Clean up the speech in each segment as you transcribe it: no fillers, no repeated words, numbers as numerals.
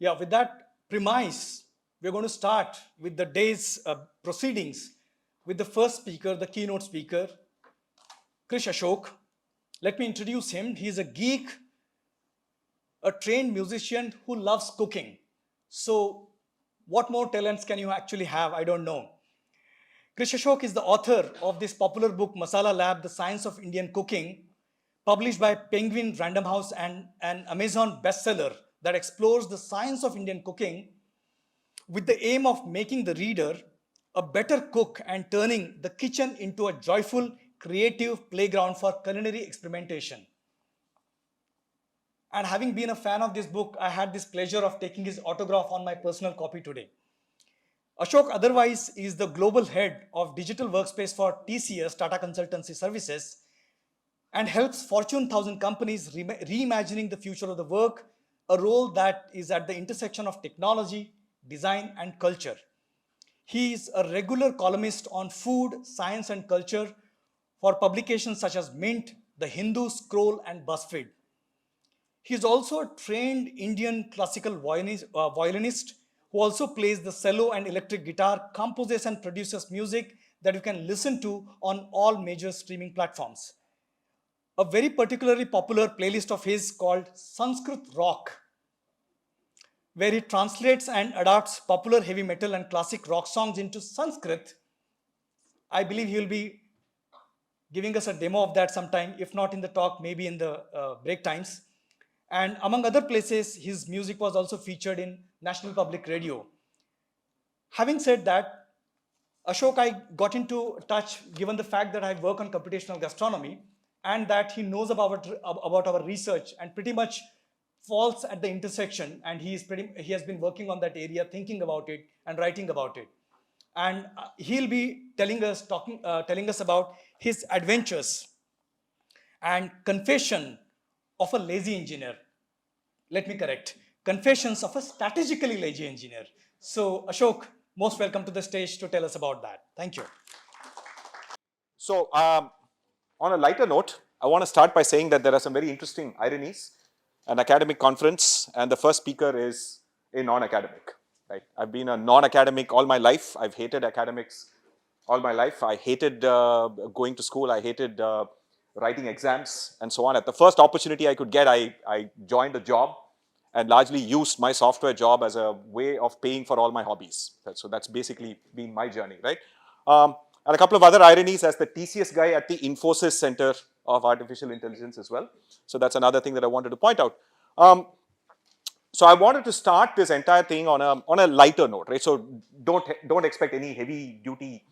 Yeah, with that premise, we're going to start with the day's proceedings with the first speaker, the keynote speaker, Krish Ashok. Let me introduce him. He's a geek, a trained musician who loves cooking. So, what more talents can you actually have? I don't know. Krish Ashok is the author of this popular book, Masala Lab, The Science of Indian Cooking, published by Penguin Random House and an Amazon bestseller that explores the science of Indian cooking with the aim of making the reader a better cook and turning the kitchen into a joyful, creative playground for culinary experimentation. And having been a fan of this book, I had this pleasure of taking his autograph on my personal copy today. Ashok otherwise is the global head of digital workspace for TCS, Tata Consultancy Services, and helps Fortune 1000 companies reimagining the future of the work, a role that is at the intersection of technology, design, and culture. He is a regular columnist on food, science, and culture for publications such as Mint, The Hindu, Scroll, and BuzzFeed. He is also a trained Indian classical violinist who also plays the cello and electric guitar, composes and produces music that you can listen to on all major streaming platforms. A very particularly popular playlist of his called Sanskrit Rock, where he translates and adapts popular heavy metal and classic rock songs into Sanskrit. I believe he will be giving us a demo of that sometime, if not in the talk, maybe in the break times. And among other places, his music was also featured in National Public Radio. Having said that, Ashok, I got into touch given the fact that I work on computational gastronomy and that he knows about our research and pretty much falls at the intersection, and he has been working on that area, thinking about it and writing about it. And he'll be telling us about his adventures and confession of a lazy engineer. Let me correct, confessions of a strategically lazy engineer. So Ashok, most welcome to the stage to tell us about that. Thank you. So on a lighter note, I want to start by saying that there are some very interesting ironies. An academic conference, and the first speaker is a non-academic. Right? I've been a non-academic all my life. I've hated academics all my life. I hated going to school. I hated writing exams and so on. At the first opportunity I could get, I joined a job and largely used my software job as a way of paying for all my hobbies. So that's basically been my journey, right? And a couple of other ironies as the TCS guy at the Infosys Center of Artificial Intelligence as well. So that's another thing that I wanted to point out. So I wanted to start this entire thing on a lighter note, right? So don't expect any heavy duty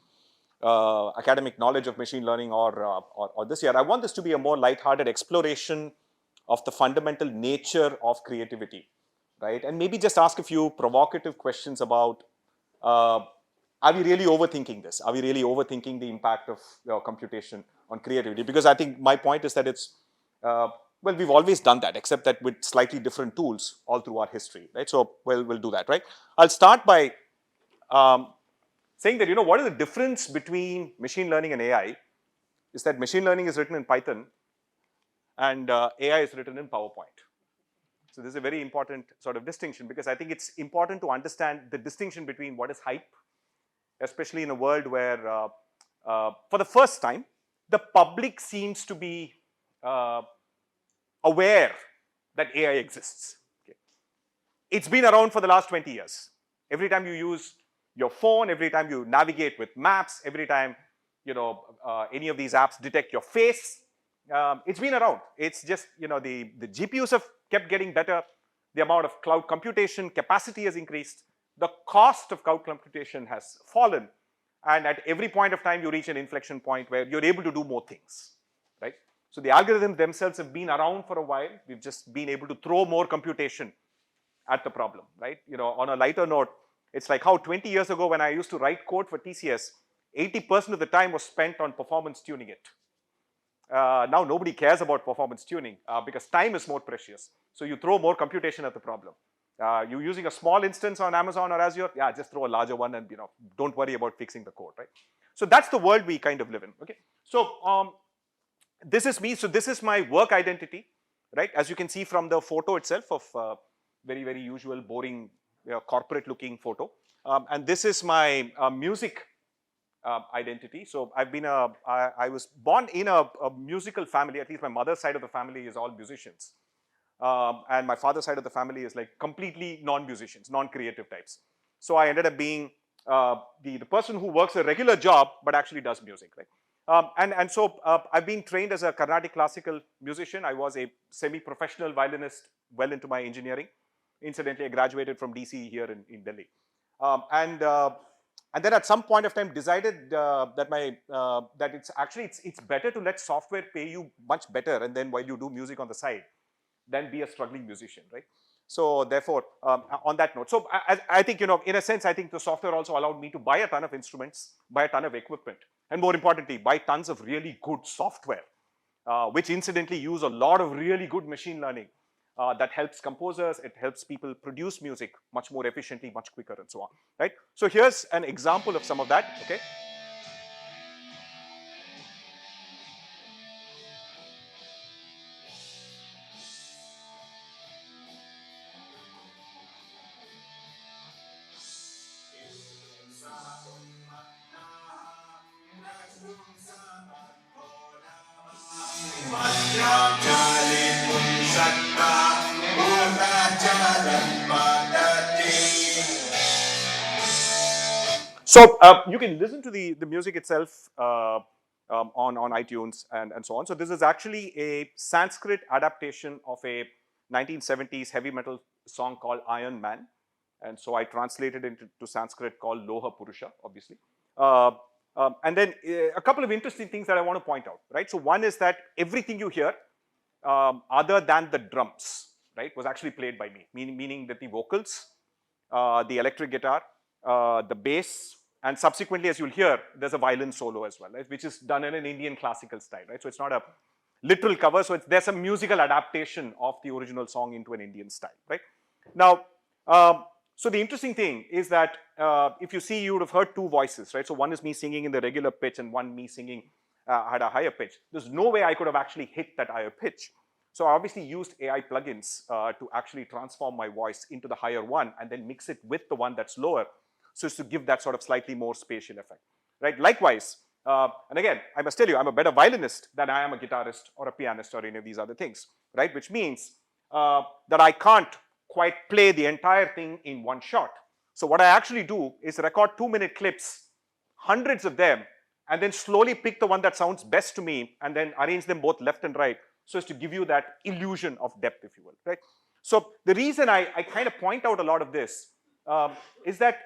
academic knowledge of machine learning or this year. I want this to be a more lighthearted exploration of the fundamental nature of creativity, right? And maybe just ask a few provocative questions about, are we really overthinking this? Are we really overthinking the impact of computation on creativity? Because I think my point is that it's, well, we've always done that, except that with slightly different tools all through our history, right? So we'll do that, right? I'll start by saying that, what is the difference between machine learning and AI is that machine learning is written in Python and AI is written in PowerPoint. So this is a very important sort of distinction because I think it's important to understand the distinction between what is hype, especially in a world where for the first time, the public seems to be aware that AI exists. Okay. It's been around for the last 20 years. Every time you use your phone, every time you navigate with maps, every time any of these apps detect your face, it's been around. It's just the GPUs have kept getting better. The amount of cloud computation capacity has increased. The cost of cloud computation has fallen, and at every point of time you reach an inflection point where you're able to do more things, right? So the algorithms themselves have been around for a while. We've just been able to throw more computation at the problem, right? On a lighter note, it's like how 20 years ago when I used to write code for TCS, 80% of the time was spent on performance tuning it. Now nobody cares about performance tuning because time is more precious. So you throw more computation at the problem. You're using a small instance on Amazon or Azure, yeah, just throw a larger one and don't worry about fixing the code, right? So that's the world we kind of live in, okay? So this is me, so this is my work identity, right? As you can see from the photo itself of very, very usual, boring, corporate-looking photo. And this is my music identity. So I was born in a musical family. At least my mother's side of the family is all musicians. And my father's side of the family is like completely non-musicians, non-creative types. So I ended up being the person who works a regular job but actually does music, right? So I've been trained as a Carnatic classical musician. I was a semi-professional violinist well into my engineering. Incidentally, I graduated from DC here in Delhi. And then at some point of time decided that it's better to let software pay you much better, and then while you do music on the side, than be a struggling musician, right? So therefore, on that note, so I think, in a sense, I think the software also allowed me to buy a ton of instruments, buy a ton of equipment, and more importantly, buy tons of really good software, which incidentally use a lot of really good machine learning that helps composers, it helps people produce music much more efficiently, much quicker, and so on, right? So here's an example of some of that, okay? So you can listen to the music itself on iTunes and so on. So this is actually a Sanskrit adaptation of a 1970s heavy metal song called Iron Man. And so I translated it into Sanskrit called Loha Purusha, obviously. And then a couple of interesting things that I want to point out, right? So one is that everything you hear, other than the drums, right, was actually played by me, meaning that the vocals, the electric guitar, the bass, and subsequently, as you'll hear, there's a violin solo as well, right, which is done in an Indian classical style, right? So it's not a literal cover, so there's a musical adaptation of the original song into an Indian style, right? Now, so the interesting thing is that if you see, you would have heard two voices, right? So one is me singing in the regular pitch and one me singing at a higher pitch. There's no way I could have actually hit that higher pitch. So I obviously used AI plugins to actually transform my voice into the higher one and then mix it with the one that's lower, so as to give that sort of slightly more spatial effect, right? Likewise, and again, I must tell you, I'm a better violinist than I am a guitarist or a pianist or any of these other things, right? Which means that I can't quite play the entire thing in one shot. So what I actually do is record 2-minute clips, hundreds of them, and then slowly pick the one that sounds best to me and then arrange them both left and right so as to give you that illusion of depth, if you will, right? So the reason I kind of point out a lot of this is that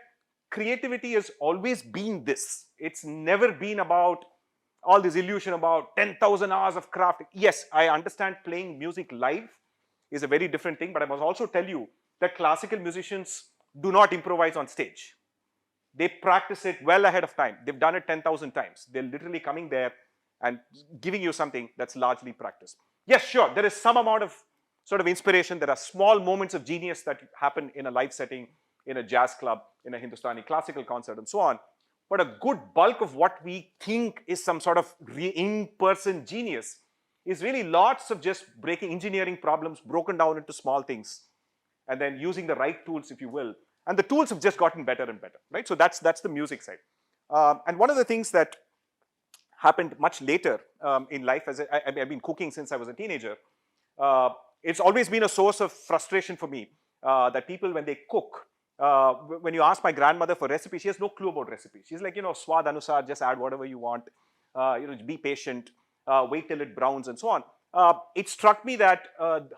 creativity has always been this. It's never been about all this illusion about 10,000 hours of craft. Yes, I understand playing music live is a very different thing, but I must also tell you that classical musicians do not improvise on stage. They practice it well ahead of time. They've done it 10,000 times. They're literally coming there and giving you something that's largely practiced. Yes, sure, there is some amount of sort of inspiration. There are small moments of genius that happen in a live setting, in a jazz club, in a Hindustani classical concert, and so on. But a good bulk of what we think is some sort of in-person genius is really lots of just breaking engineering problems broken down into small things and then using the right tools, if you will. And the tools have just gotten better and better, right? So that's the music side. And one of the things that happened much later in life, as I've been cooking since I was a teenager, it's always been a source of frustration for me that people, when they cook, when you ask my grandmother for recipes, she has no clue about recipes. She's like, swad anusar, just add whatever you want, be patient, wait till it browns and so on. It struck me that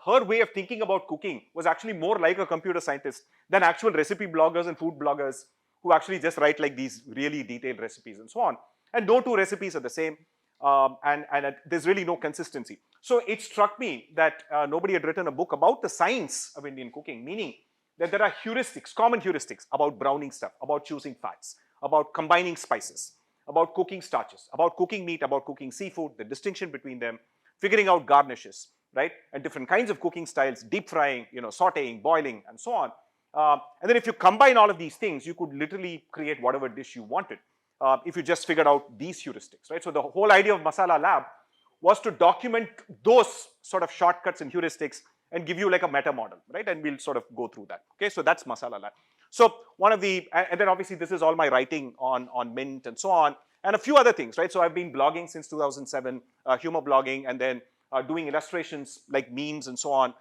her way of thinking about cooking was actually more like a computer scientist than actual recipe bloggers and food bloggers who actually just write like these really detailed recipes and so on. And no two recipes are the same, and there's really no consistency. So it struck me that nobody had written a book about the science of Indian cooking, meaning that there are heuristics, common heuristics about browning stuff, about choosing fats, about combining spices, about cooking starches, about cooking meat, about cooking seafood, the distinction between them, figuring out garnishes, right? And different kinds of cooking styles, deep frying, sauteing, boiling, and so on. And then if you combine all of these things, you could literally create whatever dish you wanted if you just figured out these heuristics, right? So the whole idea of Masala Lab was to document those sort of shortcuts and heuristics and give you like a meta model, right? And we'll sort of go through that. Okay, so that's masala land. So one of the, and then obviously this is all my writing on Mint and so on, and a few other things, right? So I've been blogging since 2007, humor blogging, and then doing illustrations like memes and so on.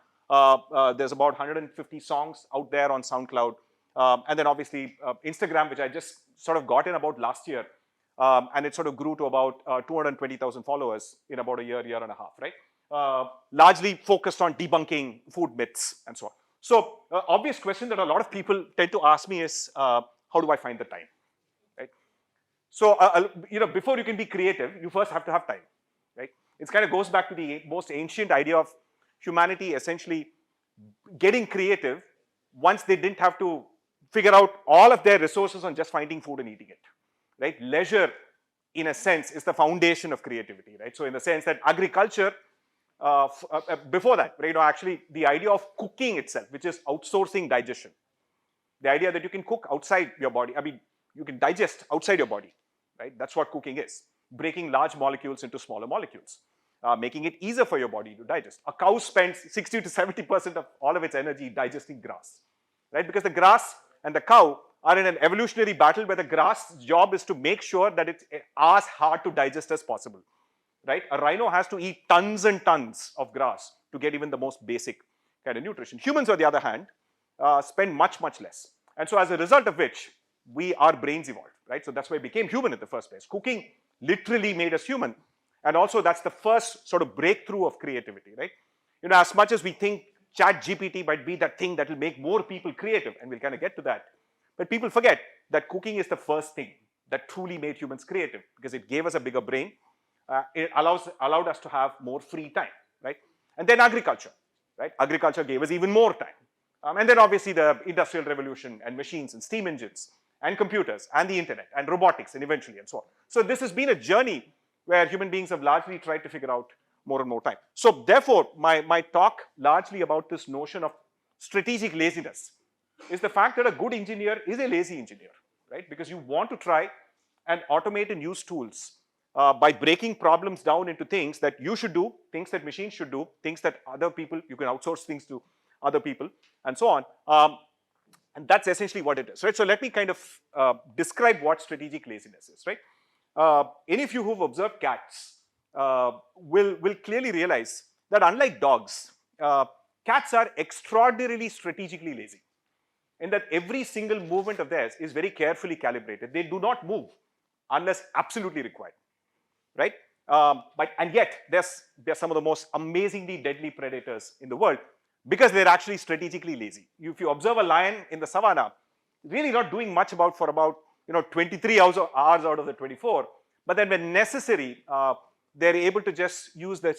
There's about 150 songs out there on SoundCloud. And then obviously Instagram, which I just sort of got in about last year. And it sort of grew to about 220,000 followers in about a year and a half, right? Largely focused on debunking food myths and so on. So obvious question that a lot of people tend to ask me is, how do I find the time, right? So, before you can be creative, you first have to have time, right? It kind of goes back to the most ancient idea of humanity essentially getting creative once they didn't have to figure out all of their resources on just finding food and eating it, right? Leisure, in a sense, is the foundation of creativity, right? So in the sense that agriculture, before that, right, actually the idea of cooking itself, which is outsourcing digestion, the idea that you can cook outside your body, I mean, you can digest outside your body, right? That's what cooking is, breaking large molecules into smaller molecules, making it easier for your body to digest. A cow spends 60 to 70% of all of its energy digesting grass, right? Because the grass and the cow are in an evolutionary battle where the grass job is to make sure that it's as hard to digest as possible, right? A rhino has to eat tons and tons of grass to get even the most basic kind of nutrition. Humans, on the other hand, spend much, much less. And so as a result of which, our brains evolved, right? So that's why we became human in the first place. Cooking literally made us human. And also that's the first sort of breakthrough of creativity, right? You know, as much as we think ChatGPT might be that thing that will make more people creative, and we'll kind of get to that, but people forget that cooking is the first thing that truly made humans creative because it gave us a bigger brain. It allowed us to have more free time, right? And then agriculture, right? Agriculture gave us even more time. And then obviously the industrial revolution and machines and steam engines and computers and the internet and robotics and eventually and so on. So this has been a journey where human beings have largely tried to figure out more and more time. So therefore, my talk largely about this notion of strategic laziness is the fact that a good engineer is a lazy engineer, right? Because you want to try and automate and use tools by breaking problems down into things that you should do, things that machines should do, things that other people, you can outsource things to other people and so on. And that's essentially what it is, right? So let me kind of describe what strategic laziness is, right? Any of you who've observed cats will clearly realize that unlike dogs, cats are extraordinarily strategically lazy in that every single movement of theirs is very carefully calibrated. They do not move unless absolutely required, right? And yet they're some of the most amazingly deadly predators in the world because they're actually strategically lazy. If you observe a lion in the savannah, really not doing much for about 23 hours out of the 24, but then when necessary, they're able to just use the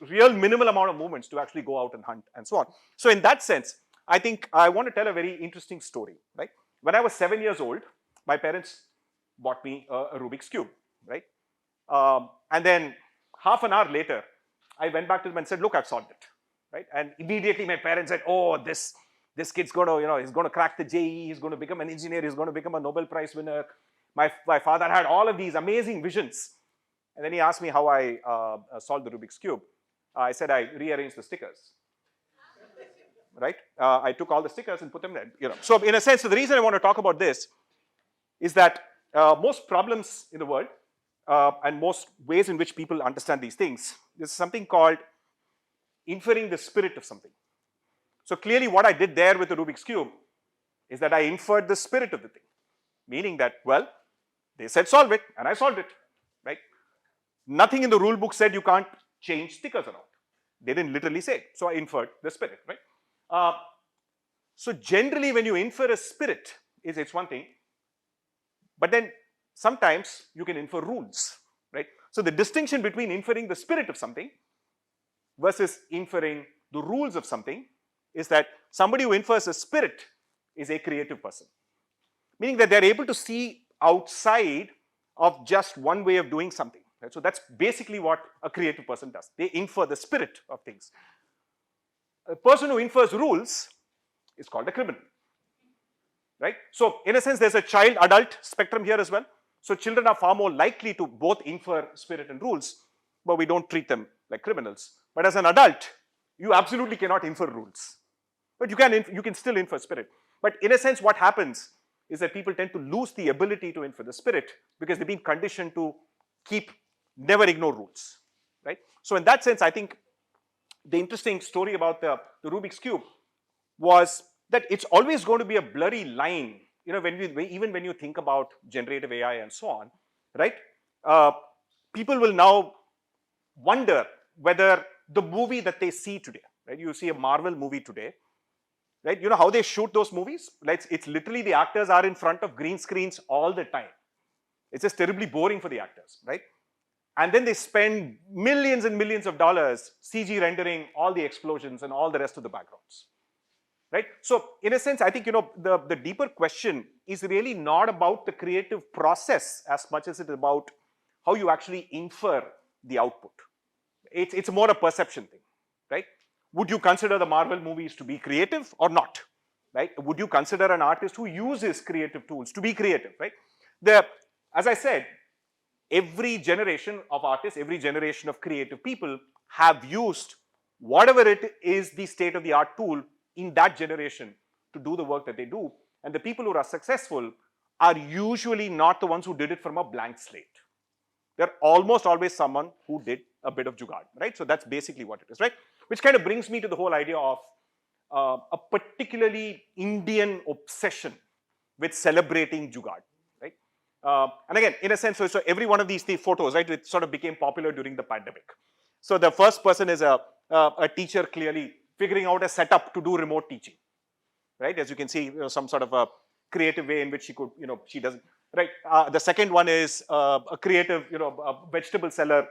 real minimal amount of movements to actually go out and hunt and so on. So in that sense, I think I want to tell a very interesting story, right? When I was 7 years old, my parents bought me a Rubik's Cube, right? And then half an hour later, I went back to them and said, look, I've solved it, right? And immediately my parents said, oh, this kid's going to, he's going to crack the JEE, he's going to become an engineer, he's going to become a Nobel Prize winner. My father had all of these amazing visions. And then he asked me how I solved the Rubik's Cube. I said, I rearranged the stickers, right? I took all the stickers and put them there, So in a sense, so the reason I want to talk about this is that most problems in the world and most ways in which people understand these things, there's something called inferring the spirit of something. So clearly what I did there with the Rubik's Cube is that I inferred the spirit of the thing, meaning that, well, they said solve it and I solved it, right? Nothing in the rule book said you can't change stickers around. They didn't literally say it. So I inferred the spirit, right? So generally when you infer a spirit, it's one thing, but then sometimes you can infer rules, right? So the distinction between inferring the spirit of something versus inferring the rules of something is that somebody who infers a spirit is a creative person, meaning that they're able to see outside of just one way of doing something, right? So that's basically what a creative person does. They infer the spirit of things. A person who infers rules is called a criminal, right? So in a sense, there's a child-adult spectrum here as well. So children are far more likely to both infer spirit and rules, but we don't treat them like criminals. But as an adult, you absolutely cannot infer rules. But you can still infer spirit. But in a sense, what happens is that people tend to lose the ability to infer the spirit because they've been conditioned to never ignore rules, right? So in that sense, I think the interesting story about the Rubik's Cube was that it's always going to be a blurry line, even when you think about generative AI and so on, right? People will now wonder whether the movie that they see today, right? You see a Marvel movie today, right? You know how they shoot those movies? Like it's literally the actors are in front of green screens all the time. It's just terribly boring for the actors, right? And then they spend millions and millions of dollars CG rendering all the explosions and all the rest of the backgrounds, right? So in a sense, I think, the deeper question is really not about the creative process as much as it is about how you actually infer the output. It's more a perception thing, right? Would you consider the Marvel movies to be creative or not, right? Would you consider an artist who uses creative tools to be creative, right? As I said, every generation of artists, every generation of creative people have used whatever it is the state-of-the-art tool in that generation to do the work that they do. And the people who are successful are usually not the ones who did it from a blank slate. They're almost always someone who did a bit of jugaad, right? So that's basically what it is, right? Which kind of brings me to the whole idea of a particularly Indian obsession with celebrating jugaad, right? And again, in a sense, so every one of these photos, right, it sort of became popular during the pandemic. So the first person is a teacher clearly figuring out a setup to do remote teaching, right? As you can see, some sort of a creative way in which she could, she doesn't, right? The second one is a creative, a vegetable seller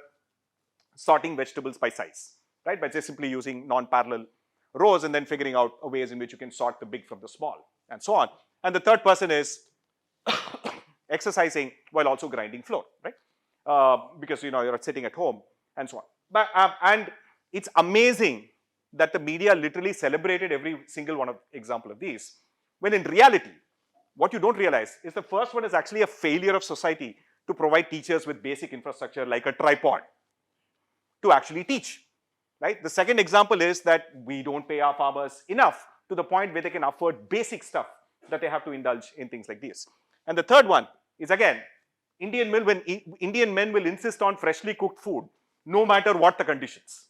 sorting vegetables by size, right? By just simply using non-parallel rows and then figuring out ways in which you can sort the big from the small and so on. And the third person is exercising while also grinding flour, right? Because, you're sitting at home and so on. But, and it's amazing that the media literally celebrated every single one of example of these, when in reality, what you don't realize is the first one is actually a failure of society to provide teachers with basic infrastructure like a tripod to actually teach, right? The second example is that we don't pay our farmers enough to the point where they can afford basic stuff that they have to indulge in things like this. And the third one is, again, Indian men will insist on freshly cooked food no matter what the conditions,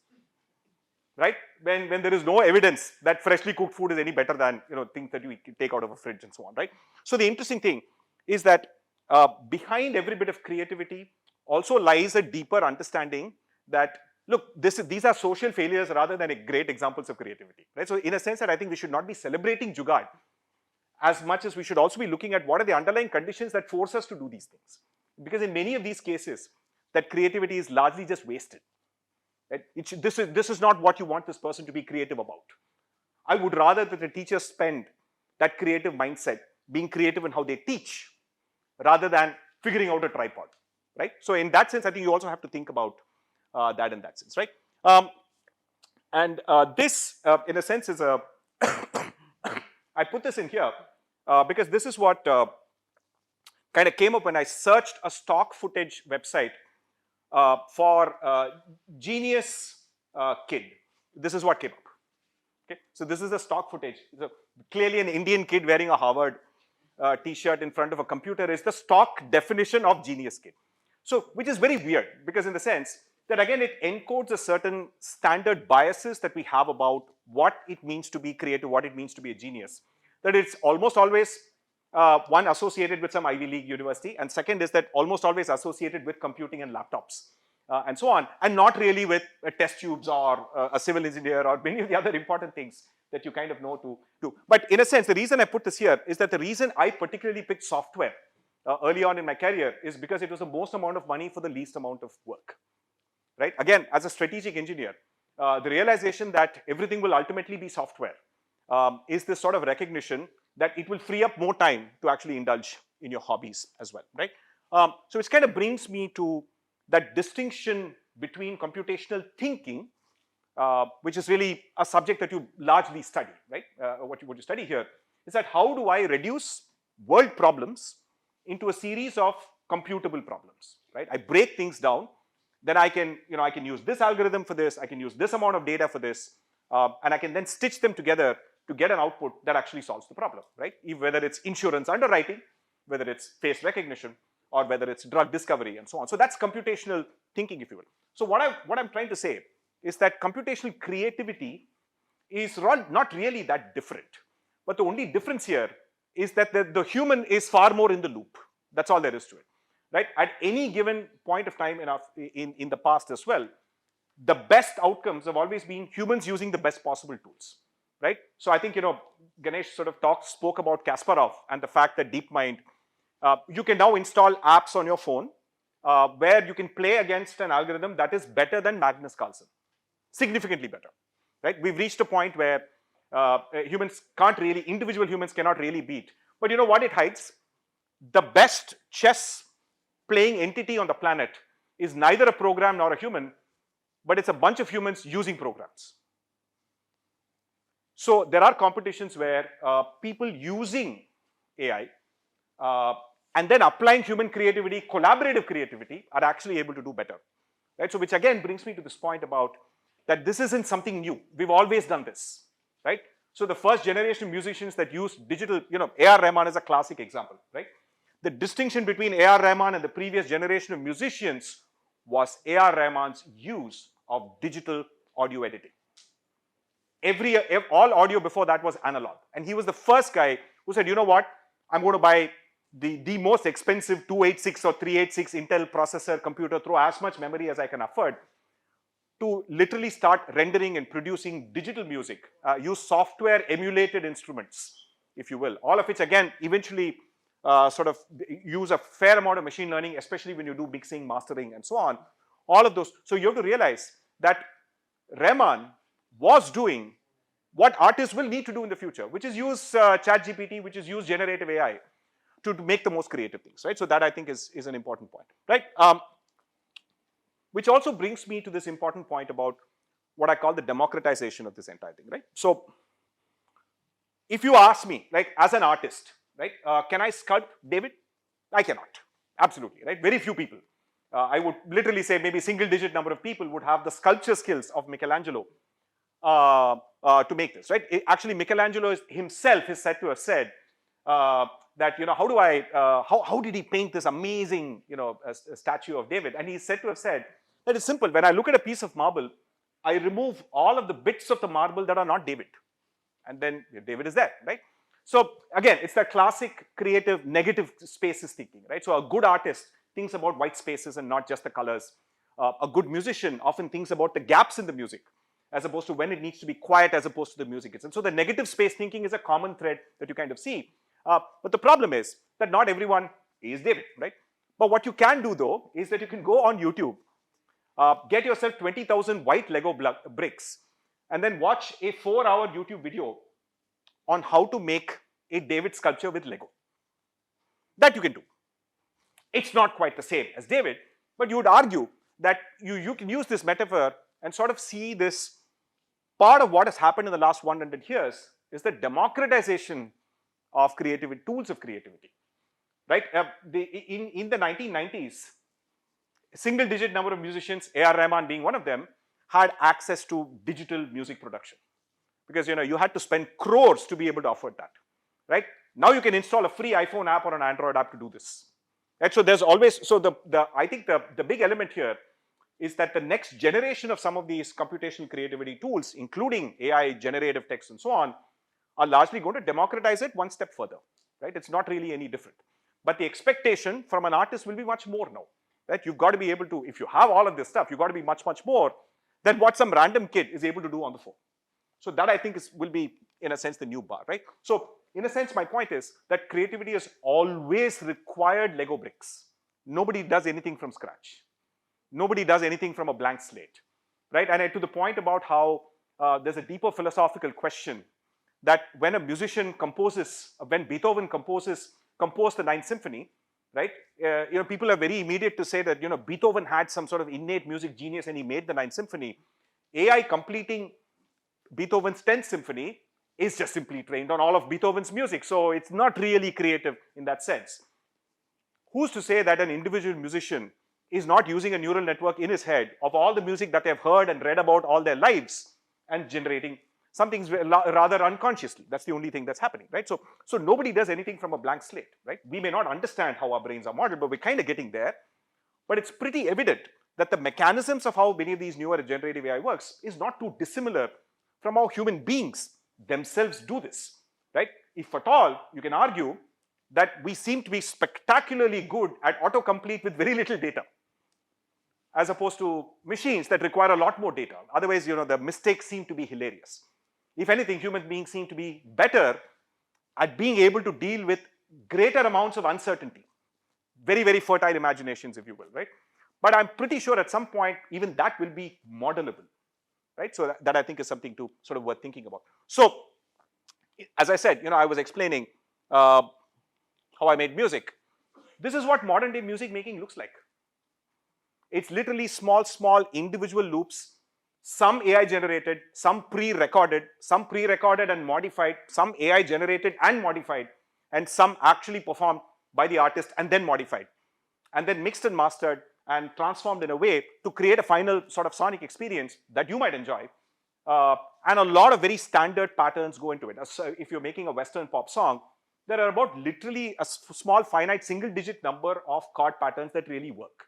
right? When there is no evidence that freshly cooked food is any better than, things that you take out of a fridge and so on, right? So the interesting thing is that behind every bit of creativity also lies a deeper understanding that, look, these are social failures rather than great examples of creativity, right? So in a sense that I think we should not be celebrating jugaad as much as we should also be looking at what are the underlying conditions that force us to do these things. Because in many of these cases, that creativity is largely just wasted. Right? This is not what you want this person to be creative about. I would rather that the teachers spend that creative mindset being creative in how they teach rather than figuring out a tripod, right? So in that sense, I think you also have to think about that in that sense, right? This, in a sense, is a I put this in here because this is what kind of came up when I searched a stock footage website for Genius Kid. This is what came up. Okay, so this is the stock footage. So clearly, an Indian kid wearing a Harvard T-shirt in front of a computer is the stock definition of Genius Kid. So, which is very weird because in the sense that again it encodes a certain standard biases that we have about what it means to be creative, what it means to be a genius. That it's almost always one associated with some Ivy League university, and second is that almost always associated with computing and laptops and so on, and not really with test tubes or a civil engineer or many of the other important things that you kind of know to do. But in a sense, the reason I put this here is that the reason I particularly picked software early on in my career is because it was the most amount of money for the least amount of work, right? Again, as a strategic engineer, the realization that everything will ultimately be software is this sort of recognition that it will free up more time to actually indulge in your hobbies as well, right? So it kind of brings me to that distinction between computational thinking, which is really a subject that you largely study, right? What you study here is that how do I reduce world problems into a series of computable problems, right? I break things down, then I can use this algorithm for this, I can use this amount of data for this, and I can then stitch them together to get an output that actually solves the problem, right? Whether it's insurance underwriting, whether it's face recognition, or whether it's drug discovery and so on. So that's computational thinking, if you will. So what I'm trying to say is that computational creativity is not really that different. But the only difference here is that the human is far more in the loop. That's all there is to it, right? At any given point of time in the past as well, the best outcomes have always been humans using the best possible tools, right? So I think, Ganesh sort of spoke about Kasparov and the fact that DeepMind, you can now install apps on your phone where you can play against an algorithm that is better than Magnus Carlsen, significantly better, right? We've reached a point where individual humans cannot really beat. But you know what it hides? The best chess playing entity on the planet is neither a program nor a human, but it's a bunch of humans using programs. So there are competitions where people using AI and then applying human creativity, collaborative creativity, are actually able to do better, right? So which again brings me to this point about that this isn't something new. We've always done this, right? So the first generation of musicians that used digital, A.R. Rahman is a classic example, right? The distinction between A.R. Rahman and the previous generation of musicians was A.R. Rahman's use of digital audio editing. All audio before that was analog. And he was the first guy who said, you know what, I'm going to buy the most expensive 286 or 386 Intel processor computer, throw as much memory as I can afford, to literally start rendering and producing digital music, use software emulated instruments, if you will, all of which again eventually sort of use a fair amount of machine learning, especially when you do mixing, mastering and so on, all of those. So you have to realize that Rahman was doing what artists will need to do in the future, which is use ChatGPT, which is use generative AI to make the most creative things, right? So that I think is an important point, right? Which also brings me to this important point about what I call the democratization of this entire thing, right? So if you ask me, like as an artist, right, can I sculpt David? I cannot, absolutely, right? Very few people. I would literally say maybe single-digit number of people would have the sculpture skills of Michelangelo to make this, right? Actually, Michelangelo himself is said to have said that, how did he paint this amazing, statue of David? And he's said to have said that it's simple. When I look at a piece of marble, I remove all of the bits of the marble that are not David, and then David is there, right? So again, it's that classic creative negative spaces thinking, right? So a good artist thinks about white spaces and not just the colors. A good musician often thinks about the gaps in the music, as opposed to when it needs to be quiet as opposed to the music itself. So the negative space thinking is a common thread that you kind of see. But the problem is that not everyone is David, right? But what you can do though is that you can go on YouTube, get yourself 20,000 white Lego bricks, and then watch a 4-hour YouTube video on how to make a David sculpture with Lego. That you can do. It's not quite the same as David, but you would argue that you can use this metaphor and sort of see this part of what has happened in the last 100 years is the democratization of creativity, tools of creativity, right? In the 1990s, a single-digit number of musicians, A.R. Rahman being one of them, had access to digital music production. Because you had to spend crores to be able to afford that, right? Now you can install a free iPhone app or an Android app to do this, right? So there's always, I think the big element here is that the next generation of some of these computational creativity tools, including AI, generative text and so on, are largely going to democratize it one step further, right? It's not really any different. But the expectation from an artist will be much more now, right? You've got to be able to, if you have all of this stuff, you've got to be much, much more than what some random kid is able to do on the phone. So that I think will be, in a sense, the new bar, right? So in a sense, my point is that creativity has always required Lego bricks. Nobody does anything from scratch. Nobody does anything from a blank slate, right? And to the point about how there's a deeper philosophical question that when a musician composes, when Beethoven composed the Ninth Symphony, right? People are very immediate to say that, Beethoven had some sort of innate music genius and he made the Ninth Symphony. AI completing Beethoven's 10th Symphony is just simply trained on all of Beethoven's music. So it's not really creative in that sense. Who's to say that an individual musician is not using a neural network in his head of all the music that they've heard and read about all their lives and generating something rather unconsciously. That's the only thing that's happening, right? So nobody does anything from a blank slate, right? We may not understand how our brains are modeled, but we're kind of getting there. But it's pretty evident that the mechanisms of how many of these newer generative AI works is not too dissimilar from how human beings themselves do this, right? If at all, you can argue that we seem to be spectacularly good at autocomplete with very little data, as opposed to machines that require a lot more data. Otherwise, the mistakes seem to be hilarious. If anything, human beings seem to be better at being able to deal with greater amounts of uncertainty. Very, very fertile imaginations, if you will, right? But I'm pretty sure at some point, even that will be modelable, right? So that I think is something to sort of worth thinking about. So, as I said, I was explaining how I made music. This is what modern day music making looks like. It's literally small individual loops, some AI generated, some pre-recorded and modified, some AI generated and modified, and some actually performed by the artist and then modified, and then mixed and mastered and transformed in a way to create a final sort of sonic experience that you might enjoy. And a lot of very standard patterns go into it. So if you're making a Western pop song, there are about literally a small finite single digit number of chord patterns that really work.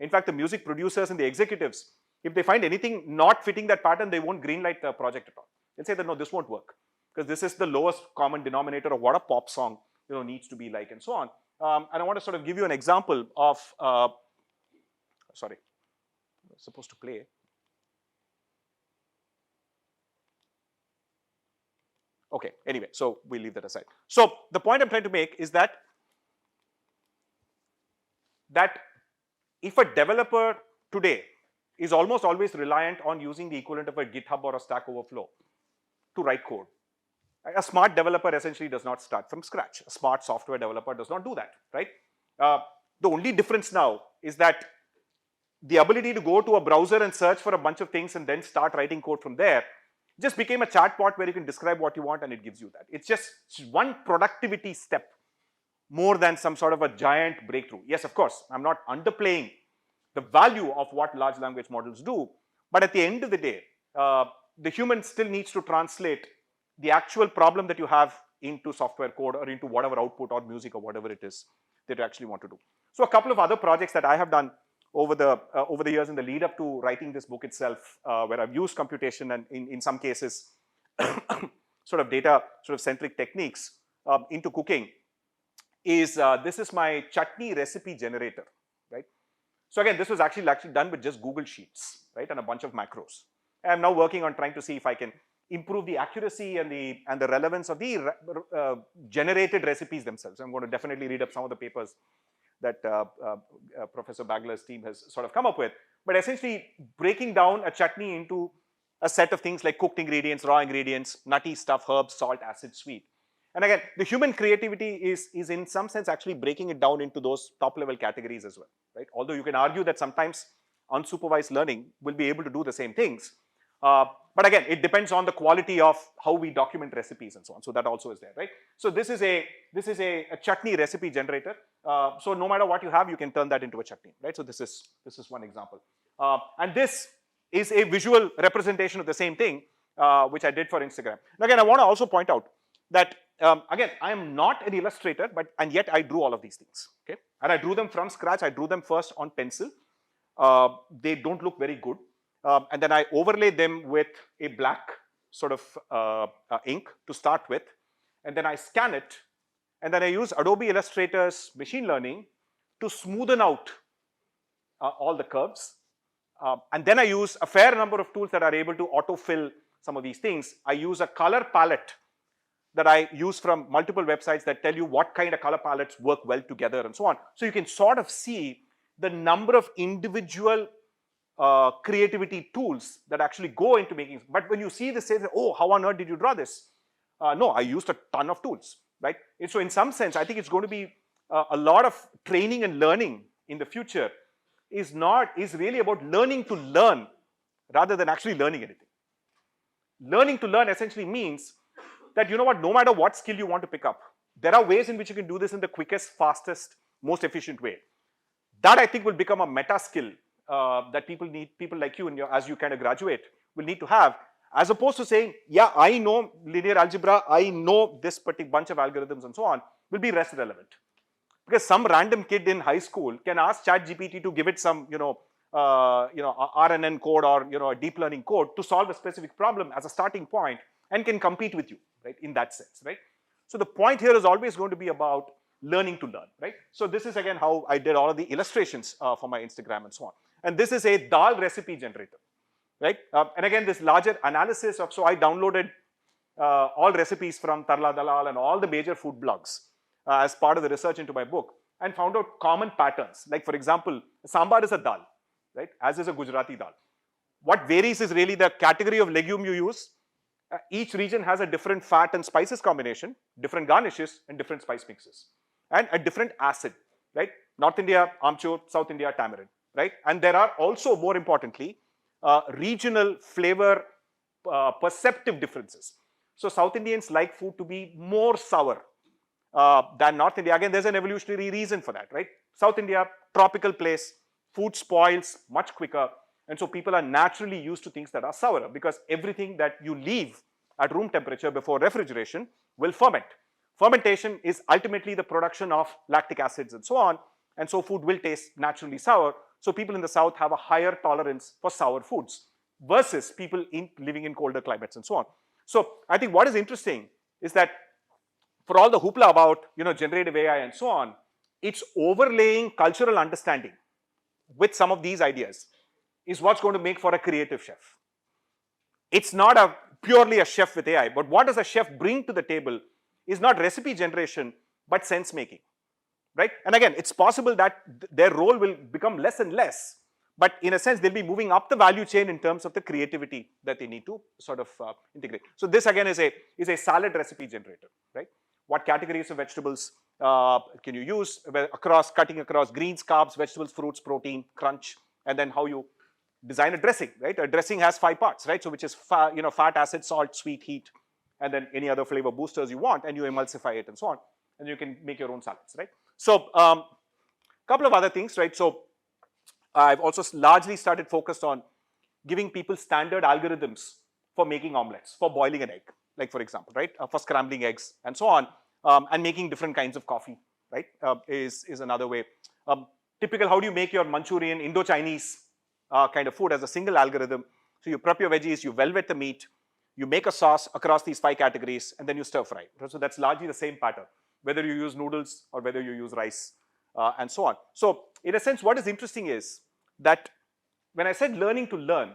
In fact, the music producers and the executives, if they find anything not fitting that pattern, they won't greenlight the project at all. They'll say that no, this won't work because this is the lowest common denominator of what a pop song needs to be like, and so on. And I want to sort of give you an example of, sorry, I'm supposed to play. Okay, anyway, so we'll leave that aside. So the point I'm trying to make is that if a developer today is almost always reliant on using the equivalent of a GitHub or a Stack Overflow to write code, a smart developer essentially does not start from scratch. A smart software developer does not do that, right? The only difference now is that the ability to go to a browser and search for a bunch of things and then start writing code from there just became a chatbot where you can describe what you want and it gives you that. It's just one productivity step more than some sort of a giant breakthrough. Yes, of course, I'm not underplaying the value of what large language models do, but at the end of the day, the human still needs to translate the actual problem that you have into software code or into whatever output or music or whatever it is that you actually want to do. So a couple of other projects that I have done over the years in the lead up to writing this book itself, where I've used computation and in some cases sort of data centric techniques into cooking, is this is my chutney recipe generator, right? So again, this was actually done with just Google Sheets, right, and a bunch of macros. I'm now working on trying to see if I can improve the accuracy and the relevance of the generated recipes themselves. I'm going to definitely read up some of the papers that Professor Bagler's team has sort of come up with. But essentially breaking down a chutney into a set of things like cooked ingredients, raw ingredients, nutty stuff, herbs, salt, acid, sweet. And again, the human creativity is in some sense actually breaking it down into those top level categories as well, right? Although you can argue that sometimes unsupervised learning will be able to do the same things. But again, it depends on the quality of how we document recipes and so on. So that also is there, right? So this is a chutney recipe generator. So no matter what you have, you can turn that into a chutney, right? So this is one example. And this is a visual representation of the same thing, which I did for Instagram. Now again, I want to also point out that again, I am not an illustrator, and yet I drew all of these things, okay? And I drew them from scratch. I drew them first on pencil. They don't look very good. And then I overlay them with a black sort of ink to start with. And then I scan it. And then I use Adobe Illustrator's machine learning to smoothen out all the curves. And then I use a fair number of tools that are able to autofill some of these things. I use a color palette that I use from multiple websites that tell you what kind of color palettes work well together and so on. So you can sort of see the number of individual creativity tools that actually go into making. But when you see this, say, oh, how on earth did you draw this? No, I used a ton of tools, right? And so in some sense, I think it's going to be a lot of training and learning in the future is really about learning to learn rather than actually learning anything. Learning to learn essentially means that, you know what, no matter what skill you want to pick up, there are ways in which you can do this in the quickest, fastest, most efficient way. That I think will become a meta skill that people like you as you kind of graduate will need to have. as opposed to saying, yeah, I know linear algebra, I know this particular bunch of algorithms and so on, will be less relevant. Because some random kid in high school can ask ChatGPT to give it some, RNN code or, a deep learning code to solve a specific problem as a starting point and can compete with you, right, in that sense, right? So the point here is always going to be about learning to learn, right? So this is again how I did all of the illustrations for my Instagram and so on. And this is a dal recipe generator, right? And again, this larger analysis of, so I downloaded all recipes from Tarla Dalal and all the major food blogs as part of the research into my book and found out common patterns. Like for example, sambar is a dal, right? As is a Gujarati dal. What varies is really the category of legume you use. Each region has a different fat and spices combination, different garnishes and different spice mixes and a different acid, right? North India, amchur, South India, tamarind, right? And there are also, more importantly, regional flavor perceptive differences. So South Indians like food to be more sour than North India. Again, there's an evolutionary reason for that, right? South India, tropical place, food spoils much quicker. And so people are naturally used to things that are sour because everything that you leave at room temperature before refrigeration will ferment. Fermentation is ultimately the production of lactic acids and so on. And so food will taste naturally sour. So people in the South have a higher tolerance for sour foods versus people living in colder climates and so on. So I think what is interesting is that for all the hoopla about, generative AI and so on, it's overlaying cultural understanding with some of these ideas is what's going to make for a creative chef. It's not purely a chef with AI, but what does a chef bring to the table is not recipe generation, but sense making, right? And again, it's possible that their role will become less and less, but in a sense, they'll be moving up the value chain in terms of the creativity that they need to sort of integrate. So this again is a salad recipe generator, right? What categories of vegetables can you use cutting across greens, carbs, vegetables, fruits, protein, crunch, and then how you design a dressing, right? A dressing has 5 parts, right? So which is fat, acid, salt, sweet, heat, and then any other flavor boosters you want, and you emulsify it and so on, and you can make your own salads, right? So couple of other things, right? So I've also largely started focused on giving people standard algorithms for making omelets, for boiling an egg, like for example, right? For scrambling eggs and so on, and making different kinds of coffee, right? Is another way. Typical, how do you make your Manchurian, Indo-Chinese kind of food as a single algorithm? So you prep your veggies, you velvet the meat, you make a sauce across these 5 categories, and then you stir fry. So that's largely the same pattern, whether you use noodles or whether you use rice and so on. So in a sense, what is interesting is that when I said learning to learn,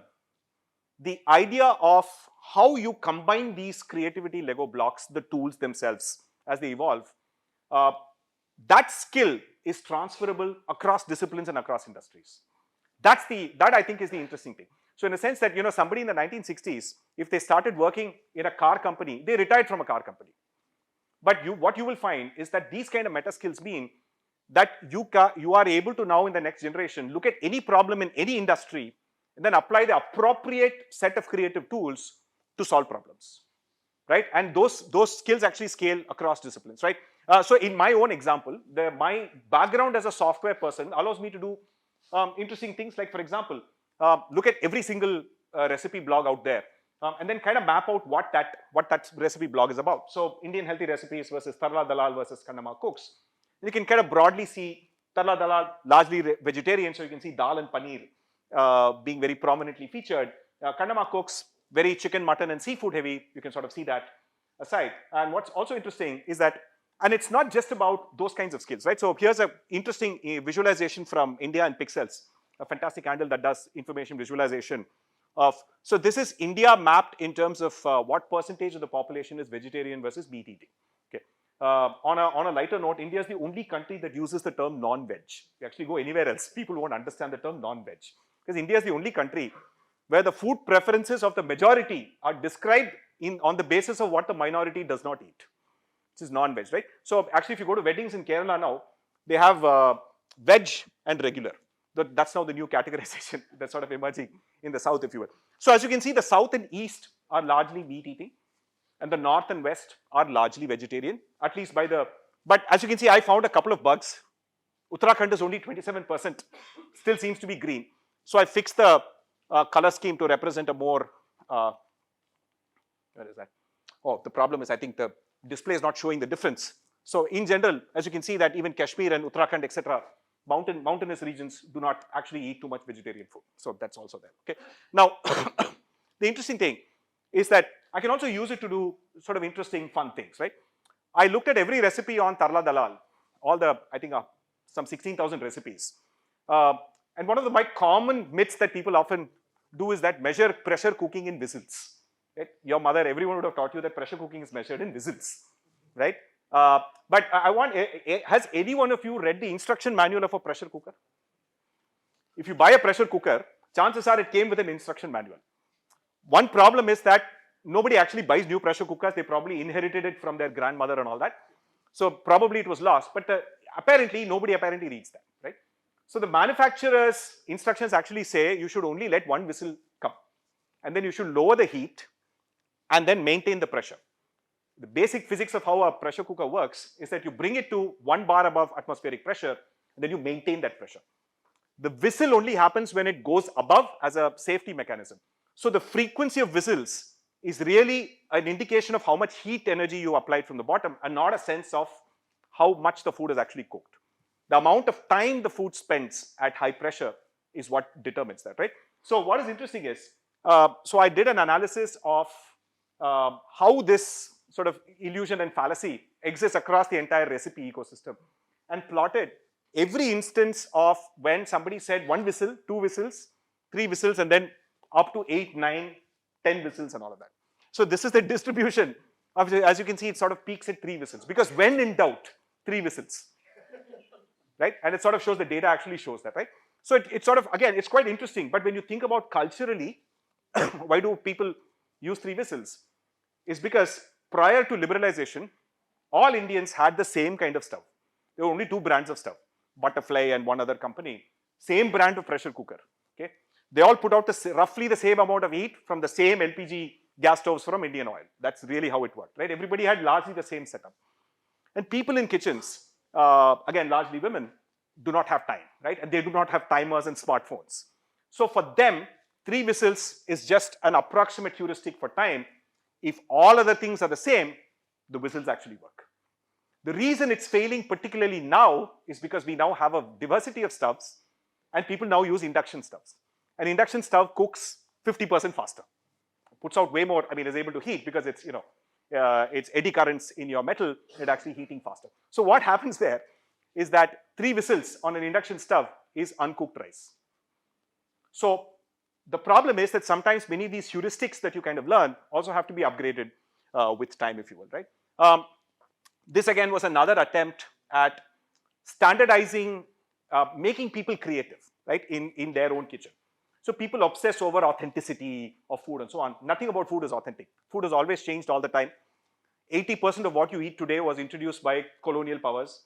the idea of how you combine these creativity Lego blocks, the tools themselves as they evolve, that skill is transferable across disciplines and across industries. That I think is the interesting thing. So in a sense that, somebody in the 1960s, if they started working in a car company, they retired from a car company. But what you will find is that these kind of meta skills mean that you are able to now in the next generation look at any problem in any industry and then apply the appropriate set of creative tools to solve problems, right? And those skills actually scale across disciplines, right? So in my own example, my background as a software person allows me to do interesting things like, for example, look at every single recipe blog out there and then kind of map out what that recipe blog is about. So Indian healthy recipes versus Tarla Dalal versus Kandama cooks. You can kind of broadly see Tarla Dalal largely vegetarian, so you can see dal and paneer being very prominently featured. Kandama cooks very chicken, mutton, and seafood heavy. You can sort of see that aside. And what's also interesting is that, and it's not just about those kinds of skills, right? So here's an interesting visualization from India and Pixels, a fantastic handle that does information visualization of. So this is India mapped in terms of what percentage of the population is vegetarian versus meat eating. Okay. On a lighter note, India is the only country that uses the term non-veg. You actually go anywhere else, people won't understand the term non-veg. Because India is the only country where the food preferences of the majority are described on the basis of what the minority does not eat, which is non-veg, right? So actually, if you go to weddings in Kerala now, they have veg and regular. That's now the new categorization that's sort of emerging in the South, if you will. So as you can see, the South and East are largely meat eating, and the North and West are largely vegetarian, at least but as you can see, I found a couple of bugs. Uttarakhand is only 27%, still seems to be green. So I fixed the color scheme to represent a more Where is that? Oh, the problem is I think the display is not showing the difference. So in general, as you can see that even Kashmir and Uttarakhand, etc., mountainous regions do not actually eat too much vegetarian food. So that's also there. Okay. Now, the interesting thing is that I can also use it to do sort of interesting, fun things, right? I looked at every recipe on Tarla Dalal, all the, I think, some 16,000 recipes. And one of the my common myths that people often do is that measure pressure cooking in whistles. Right? Your mother, everyone would have taught you that pressure cooking is measured in whistles, right? But I want, has any one of you read the instruction manual of a pressure cooker? If you buy a pressure cooker, chances are it came with an instruction manual. One problem is that nobody actually buys new pressure cookers. They probably inherited it from their grandmother and all that. So probably it was lost, but apparently nobody apparently reads that, right? So the manufacturer's instructions actually say you should only let one whistle come, and then you should lower the heat and then maintain the pressure. The basic physics of how a pressure cooker works is that you bring it to 1 bar above atmospheric pressure and then you maintain that pressure. The whistle only happens when it goes above as a safety mechanism. So the frequency of whistles is really an indication of how much heat energy you applied from the bottom and not a sense of how much the food is actually cooked. The amount of time the food spends at high pressure is what determines that, right? So what is interesting is, so I did an analysis of how this sort of illusion and fallacy exists across the entire recipe ecosystem and plotted every instance of when somebody said 1 whistle, 2 whistles, 3 whistles, and then up to 8, 9, 10 whistles and all of that. So this is the distribution of, as you can see, it sort of peaks at 3 whistles because when in doubt, 3 whistles, right? And it sort of shows the data actually shows that, right? So it sort of, again, it's quite interesting, but when you think about culturally, why do people use 3 whistles? Is because prior to liberalization, all Indians had the same kind of stove. There were only 2 brands of stove, Butterfly and one other company, same brand of pressure cooker, okay? They all put out roughly the same amount of heat from the same LPG gas stoves from Indian Oil. That's really how it worked, right? Everybody had largely the same setup. And people in kitchens, again, largely women, do not have time, right? And they do not have timers and smartphones. So for them, 3 whistles is just an approximate heuristic for time. If all other things are the same, the whistles actually work. The reason it's failing particularly now is because we now have a diversity of stoves and people now use induction stoves. An induction stove cooks 50% faster, puts out way more, I mean, is able to heat because it's, you know, it's eddy currents in your metal, it actually heating faster. So what happens there is that 3 whistles on an induction stove is uncooked rice. So the problem is that sometimes many of these heuristics that you kind of learn also have to be upgraded with time, if you will, right? This again was another attempt at standardizing, making people creative, right, in their own kitchen. So people obsess over authenticity of food and so on. Nothing about food is authentic. Food has always changed all the time. 80% of what you eat today was introduced by colonial powers.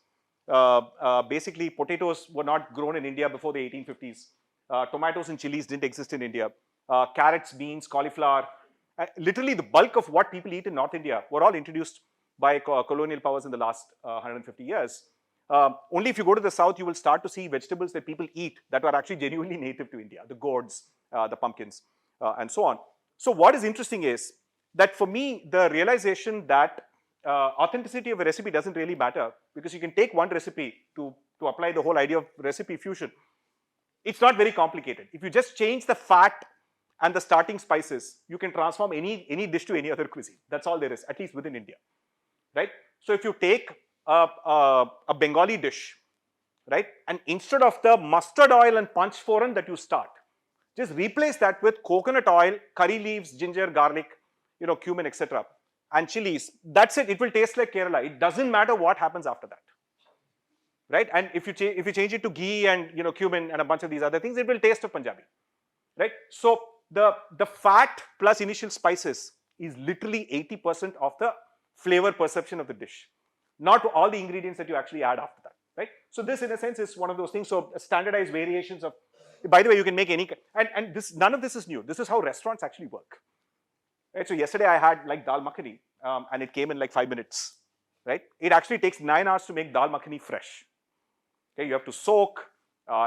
Basically, potatoes were not grown in India before the 1850s. Tomatoes and chilies didn't exist in India. Carrots, beans, cauliflower, literally the bulk of what people eat in North India were all introduced by colonial powers in the last 150 years. Only if you go to the south, you will start to see vegetables that people eat that are actually genuinely native to India, the gourds, the pumpkins, and so on. So what is interesting is that for me, the realization that authenticity of a recipe doesn't really matter because you can take one recipe to apply the whole idea of recipe fusion. It's not very complicated. If you just change the fat and the starting spices, you can transform any dish to any other cuisine. That's all there is, at least within India, right? So if you take a Bengali dish, right, and instead of the mustard oil and panch foran that you start, just replace that with coconut oil, curry leaves, ginger, garlic, you know, cumin, etc., and chilies. That's it. It will taste like Kerala. It doesn't matter what happens after that, right? And if you change it to ghee and, you know, cumin and a bunch of these other things, it will taste of Punjabi, right? So the fat plus initial spices is literally 80% of the flavor perception of the dish, not all the ingredients that you actually add after that, right? So this, in a sense, is one of those things. So standardized variations of, by the way, you can make any, and this, none of this is new. This is how restaurants actually work, right? So yesterday I had like dal makhani, and it came in like 5 minutes, right? It actually takes 9 hours to make dal makhani fresh. Okay, you have to soak.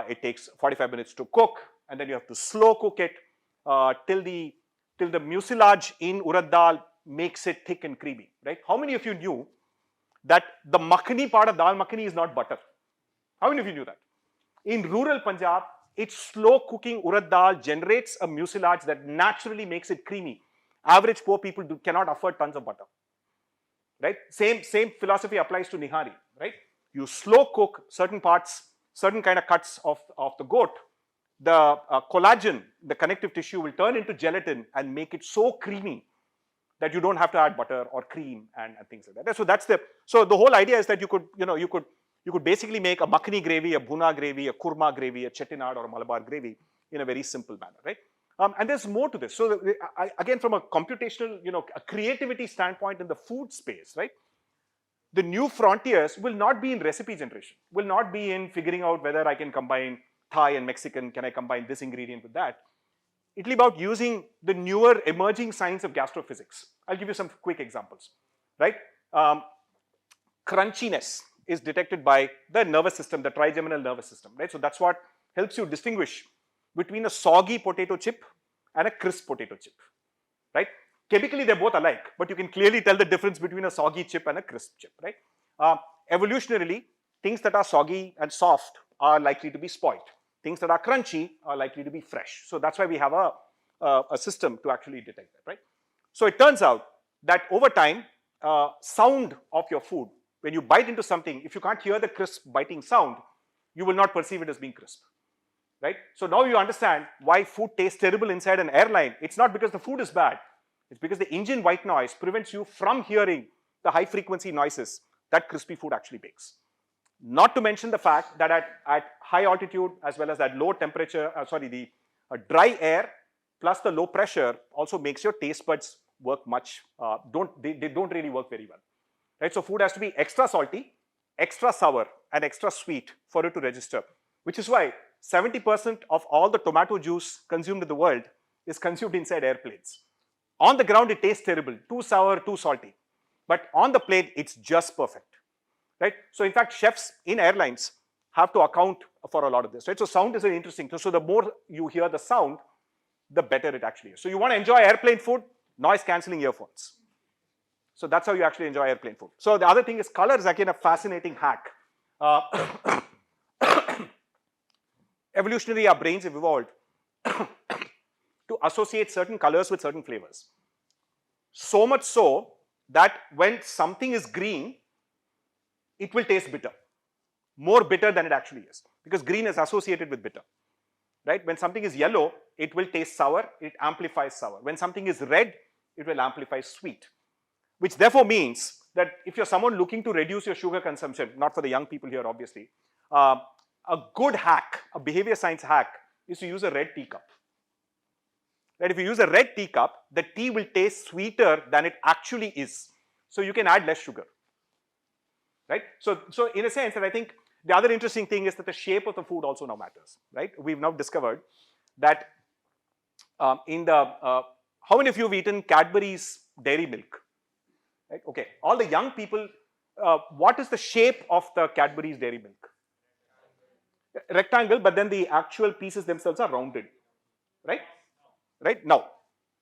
It takes 45 minutes to cook, and then you have to slow cook it till the mucilage in urad dal makes it thick and creamy, right? How many of you knew that the makhani part of dal makhani is not butter? How many of you knew that? In rural Punjab, its slow cooking urad dal generates a mucilage that naturally makes it creamy. Average poor people cannot afford tons of butter, right? Same philosophy applies to nihari, right? You slow cook certain parts, certain kind of cuts of the goat, the collagen, the connective tissue will turn into gelatin and make it so creamy that you don't have to add butter or cream and things like that. So the whole idea is that you could basically make a makhani gravy, a bhuna gravy, a kurma gravy, a chettinad or a Malabar gravy in a very simple manner, right? And there's more to this. So again, from a computational, a creativity standpoint in the food space, right? The new frontiers will not be in recipe generation, will not be in figuring out whether I can combine Thai and Mexican, can I combine this ingredient with that? It'll be about using the newer emerging science of gastrophysics. I'll give you some quick examples, right? Crunchiness is detected by the nervous system, the trigeminal nervous system, right? So that's what helps you distinguish between a soggy potato chip and a crisp potato chip, right? Chemically, they're both alike, but you can clearly tell the difference between a soggy chip and a crisp chip, right? Evolutionarily, things that are soggy and soft are likely to be spoiled. Things that are crunchy are likely to be fresh. So that's why we have a system to actually detect that, right? So it turns out that over time, sound of your food, when you bite into something, if you can't hear the crisp biting sound, you will not perceive it as being crisp, right? So now you understand why food tastes terrible inside an airline. It's not because the food is bad. It's because the engine white noise prevents you from hearing the high frequency noises that crispy food actually makes. Not to mention the fact that at high altitude as well as at low temperature, the dry air plus the low pressure also makes your taste buds work they don't really work very well, right? So food has to be extra salty, extra sour and extra sweet for it to register, which is why 70% of all the tomato juice consumed in the world is consumed inside airplanes. On the ground, it tastes terrible, too sour, too salty, but on the plate, it's just perfect. Right? So in fact, chefs in airlines have to account for a lot of this, right? So sound is very interesting. So the more you hear the sound, the better it actually is. So you want to enjoy airplane food, noise cancelling earphones. So that's how you actually enjoy airplane food. So the other thing is color is again a fascinating hack. Evolutionarily, our brains have evolved to associate certain colors with certain flavors. So much so that when something is green, it will taste bitter, more bitter than it actually is, because green is associated with bitter, right? When something is yellow, it will taste sour, it amplifies sour. When something is red, it will amplify sweet, which therefore means that if you're someone looking to reduce your sugar consumption, not for the young people here, obviously, a good hack, a behavior science hack, is to use a red teacup. Right? If you use a red teacup, the tea will taste sweeter than it actually is. So you can add less sugar. Right? So in a sense, and I think the other interesting thing is that the shape of the food also now matters, right? We've now discovered that how many of you have eaten Cadbury's dairy milk? Right? Okay, all the young people, what is the shape of the Cadbury's dairy milk? Rectangle, but then the actual pieces themselves are rounded, right? Right? Now,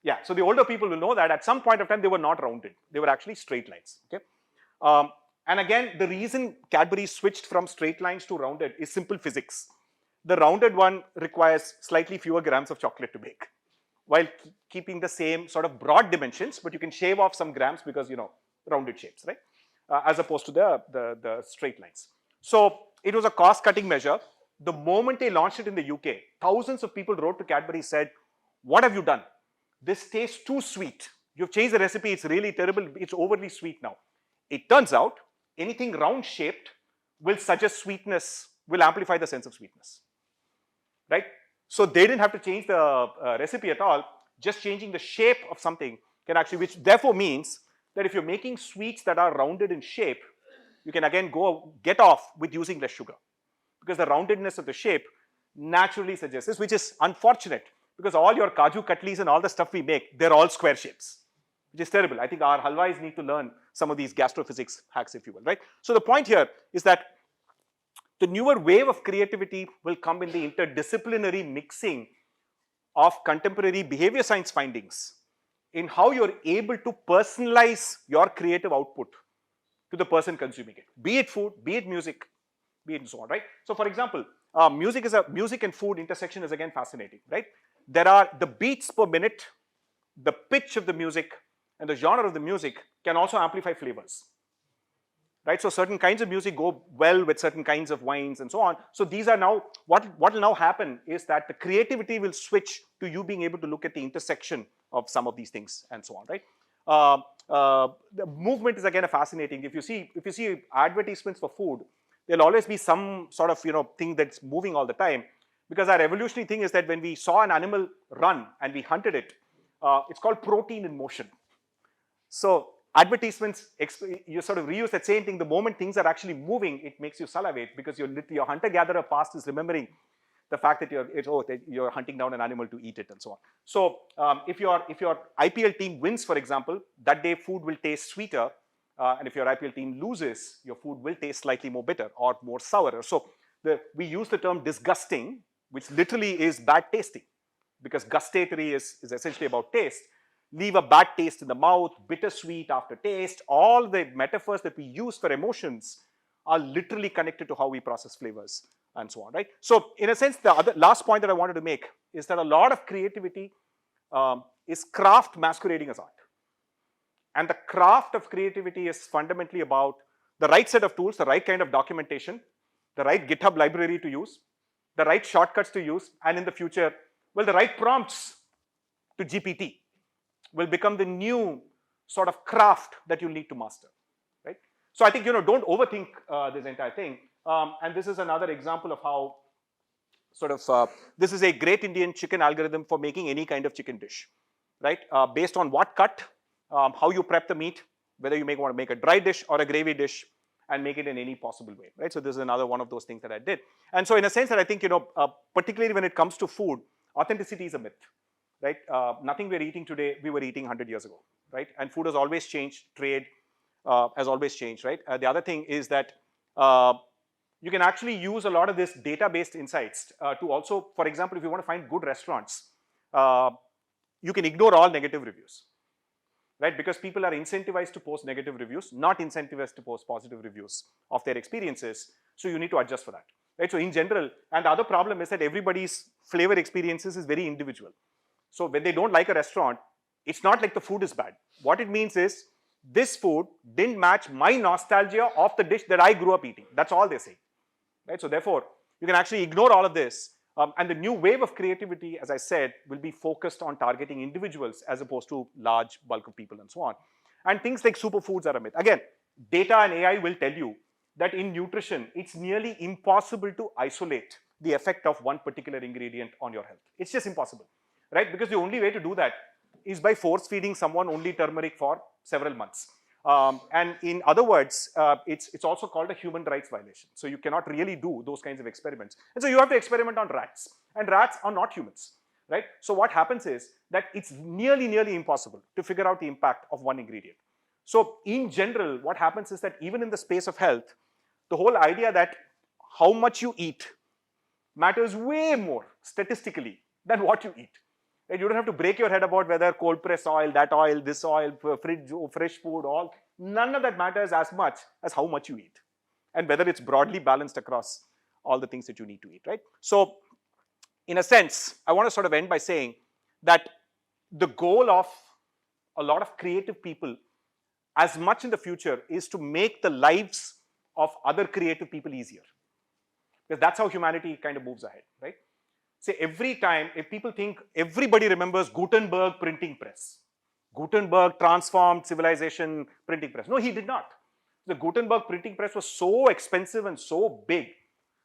yeah, so the older people will know that at some point of time they were not rounded, they were actually straight lines, okay? And again, the reason Cadbury switched from straight lines to rounded is simple physics. The rounded one requires slightly fewer grams of chocolate to bake, while keeping the same sort of broad dimensions, but you can shave off some grams because, rounded shapes, right? As opposed to the straight lines. So it was a cost-cutting measure. The moment they launched it in the UK, thousands of people wrote to Cadbury, said, "What have you done? This tastes too sweet. You've changed the recipe, it's really terrible, it's overly sweet now." It turns out, anything round shaped will suggest sweetness, will amplify the sense of sweetness, right? So they didn't have to change the recipe at all, just changing the shape of something can actually, which therefore means that if you're making sweets that are rounded in shape, you can again get off with using less sugar, because the roundedness of the shape naturally suggests this, which is unfortunate, because all your Kaju Katlis and all the stuff we make, they're all square shapes, which is terrible. I think our halwais need to learn some of these gastrophysics hacks, if you will, right? So the point here is that the newer wave of creativity will come in the interdisciplinary mixing of contemporary behavior science findings in how you're able to personalize your creative output to the person consuming it, be it food, be it music, be it so on, right? So for example, music and food intersection is again fascinating, right? There are the beats per minute, the pitch of the music, and the genre of the music can also amplify flavors, right? So certain kinds of music go well with certain kinds of wines and so on. So these are now, what will now happen is that the creativity will switch to you being able to look at the intersection of some of these things and so on, right? The movement is again fascinating. If you see advertisements for food, there'll always be some sort of thing that's moving all the time, because our evolutionary thing is that when we saw an animal run and we hunted it, it's called protein in motion. So advertisements, you sort of reuse that same thing. The moment things are actually moving, it makes you salivate, because your hunter-gatherer past is remembering the fact that you're hunting down an animal to eat it and so on. So if your IPL team wins, for example, that day food will taste sweeter, and if your IPL team loses, your food will taste slightly more bitter or more sour. So we use the term disgusting, which literally is bad tasting, because gustatory is essentially about taste. Leave a bad taste in the mouth, bittersweet aftertaste. All the metaphors that we use for emotions are literally connected to how we process flavors and so on, right? So in a sense, the last point that I wanted to make is that a lot of creativity is craft masquerading as art. And the craft of creativity is fundamentally about the right set of tools, the right kind of documentation, the right GitHub library to use, the right shortcuts to use, and in the future, well, the right prompts to GPT will become the new sort of craft that you need to master, right? So I think, don't overthink this entire thing. And this is another example of how this is a great Indian chicken algorithm for making any kind of chicken dish, right? Based on what cut, how you prep the meat, whether you want to make a dry dish or a gravy dish, and make it in any possible way, right? So this is another one of those things that I did. And so in a sense that I think, particularly when it comes to food, authenticity is a myth, right? Nothing we're eating today, we were eating 100 years ago, right? And food has always changed, trade has always changed, right? The other thing is that you can actually use a lot of this data-based insights to also, for example, if you want to find good restaurants, you can ignore all negative reviews, right? Because people are incentivized to post negative reviews, not incentivized to post positive reviews of their experiences. So you need to adjust for that, right? So in general, and the other problem is that everybody's flavor experiences is very individual. So when they don't like a restaurant, it's not like the food is bad. What it means is this food didn't match my nostalgia of the dish that I grew up eating. That's all they say, right? So therefore, you can actually ignore all of this. And the new wave of creativity, as I said, will be focused on targeting individuals as opposed to large bulk of people and so on. And things like superfoods are a myth. Again, data and AI will tell you that in nutrition, it's nearly impossible to isolate the effect of one particular ingredient on your health. It's just impossible, right? Because the only way to do that is by force feeding someone only turmeric for several months. And in other words, it's also called a human rights violation. So you cannot really do those kinds of experiments. And so you have to experiment on rats. And rats are not humans, right? So what happens is that it's nearly impossible to figure out the impact of one ingredient. So in general, what happens is that even in the space of health, the whole idea that how much you eat matters way more statistically than what you eat. Right? You don't have to break your head about whether cold press oil, that oil, this oil, fresh food, all. None of that matters as much as how much you eat and whether it's broadly balanced across all the things that you need to eat, right? So in a sense, I want to sort of end by saying that the goal of a lot of creative people as much in the future is to make the lives of other creative people easier. Because that's how humanity kind of moves ahead, right? Say every time, if people think everybody remembers Gutenberg printing press. Gutenberg transformed civilization printing press. No, he did not. The Gutenberg printing press was so expensive and so big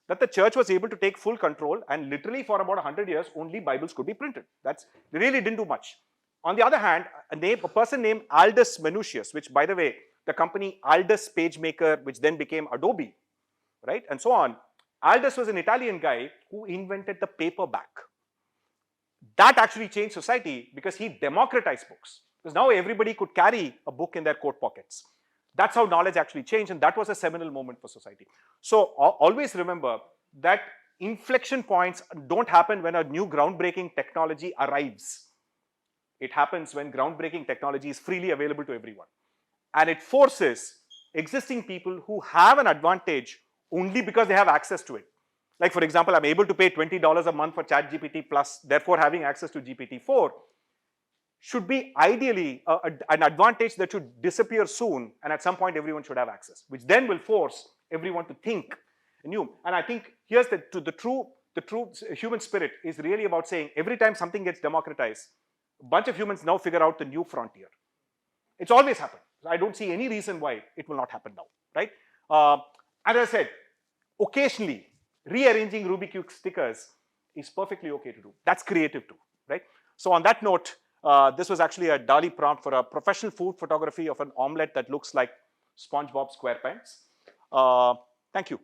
that the church was able to take full control, and literally for about 100 years, only Bibles could be printed. They really didn't do much. On the other hand, a person named Aldus Manutius, which by the way, the company Aldus PageMaker, which then became Adobe, right, and so on. Aldus was an Italian guy who invented the paperback. That actually changed society because he democratized books. Because now everybody could carry a book in their coat pockets. That's how knowledge actually changed, and that was a seminal moment for society. So always remember that inflection points don't happen when a new groundbreaking technology arrives. It happens when groundbreaking technology is freely available to everyone. And it forces existing people who have an advantage only because they have access to it. Like for example, I'm able to pay $20 a month for ChatGPT plus, therefore having access to GPT-4 should be ideally an advantage that should disappear soon, and at some point everyone should have access, which then will force everyone to think new. And I think here's the true human spirit is really about saying every time something gets democratized, a bunch of humans now figure out the new frontier. It's always happened. I don't see any reason why it will not happen now, right? As I said, occasionally rearranging Rubik's Cube stickers is perfectly okay to do. That's creative too, right? So on that note, this was actually a DALL-E prompt for a professional food photography of an omelette that looks like SpongeBob SquarePants. Thank you.